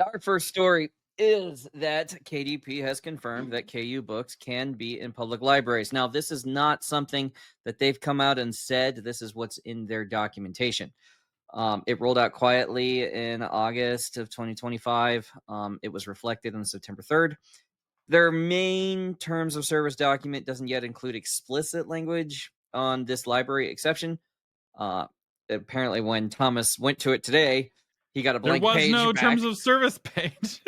Our first story is that KDP has confirmed that KU books can be in public libraries. Now, this is not something that they've come out and said. This is what's in their documentation. It rolled out quietly in August of 2025. It was reflected on September 3rd. Their main terms of service document doesn't yet include explicit language on this library exception. Uh, Apparently, when Thomas went to it today, he got a There blank was page no terms back. of service page.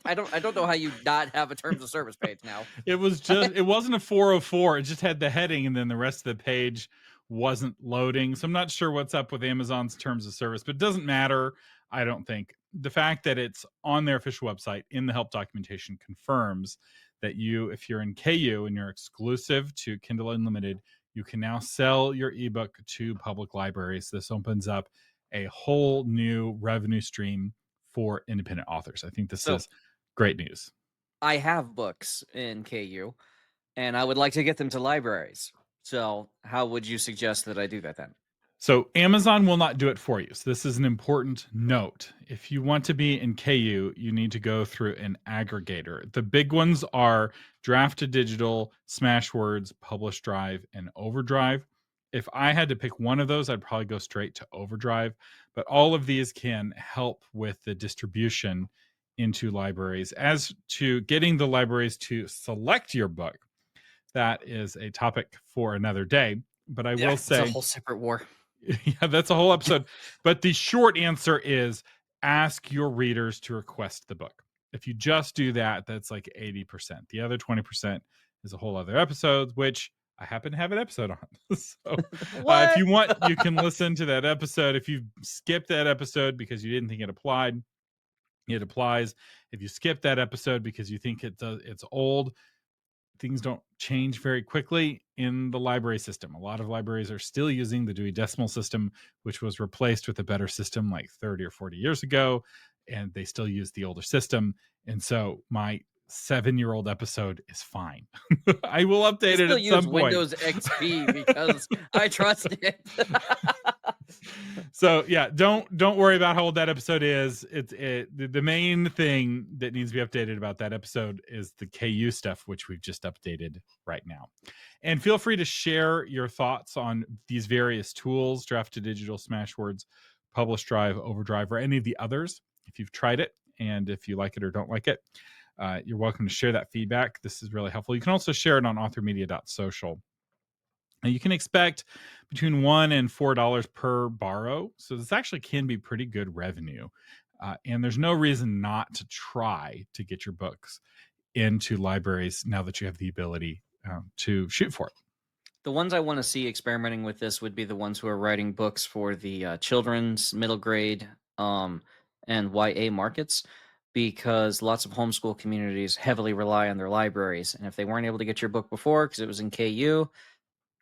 I don't know how you not have a terms of service page now. It wasn't a 404. It just had the heading and then the rest of the page wasn't loading. So I'm not sure what's up with Amazon's terms of service, but it doesn't matter. I don't think the fact that it's on their official website in the help documentation confirms that if you're in KU and you're exclusive to Kindle Unlimited, you can now sell your ebook to public libraries. This opens up a whole new revenue stream for independent authors. I think this So is great news. I have books in KU, and I would like to get them to libraries. So how would you suggest that I do that then? So Amazon will not do it for you. So this is an important note. If you want to be in KU, you need to go through an aggregator. The big ones are Draft to Digital, Smashwords, Publish Drive, and Overdrive. If I had to pick one of those, I'd probably go straight to Overdrive. But all of these can help with the distribution into libraries. As to getting the libraries to select your book, that is a topic for another day. But I Yeah, will it's a say, whole separate war. yeah, that's a whole episode. But the short answer is ask your readers to request the book. If you just do that, that's like 80%. The other 20% is a whole other episode, which I happen to have an episode on. So if What? you want, you can listen to that episode. If you skipped that episode because you didn't think it applied, it applies. If you skip that episode because you think it's old, things don't change very quickly in the library system. A lot of libraries are still using the Dewey Decimal System, which was replaced with a better system like 30 or 40 years ago, and they still use the older system. And so my 7-year-old episode is fine. I will I update it still at use some point. Windows XP because I trust it. So yeah, don't worry about how old that episode is. The main thing that needs to be updated about that episode is the KU stuff, which we've just updated right now. And feel free to share your thoughts on these various tools: Draft to Digital, Smashwords, Publish Drive, Overdrive, or any of the others. If you've tried it and if you like it or don't like it, you're welcome to share that feedback. This is really helpful. You can also share it on authormedia.social. And you can expect between $1 and $4 per borrow. So this actually can be pretty good revenue. And there's no reason not to try to get your books into libraries now that you have the ability to shoot for it. The ones I want to see experimenting with this would be the ones who are writing books for the children's, middle grade, and YA markets, because lots of homeschool communities heavily rely on their libraries. And if they weren't able to get your book before because it was in KU,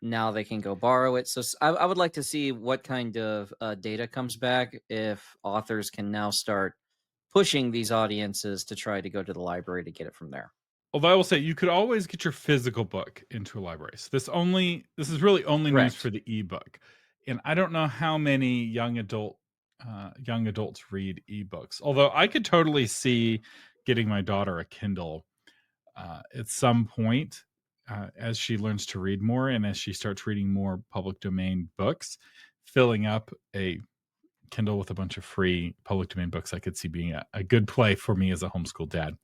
now they can go borrow it. So I would like to see what kind of data comes back if authors can now start pushing these audiences to try to go to the library to get it from there. Although I will say you could always get your physical book into a library. So this is really only news Correct. for the ebook. And I don't know how many young adults read ebooks. Although I could totally see getting my daughter a Kindle at some point as she learns to read more and as she starts reading more public domain books, filling up a Kindle with a bunch of free public domain books. I could see being a good play for me as a homeschool dad.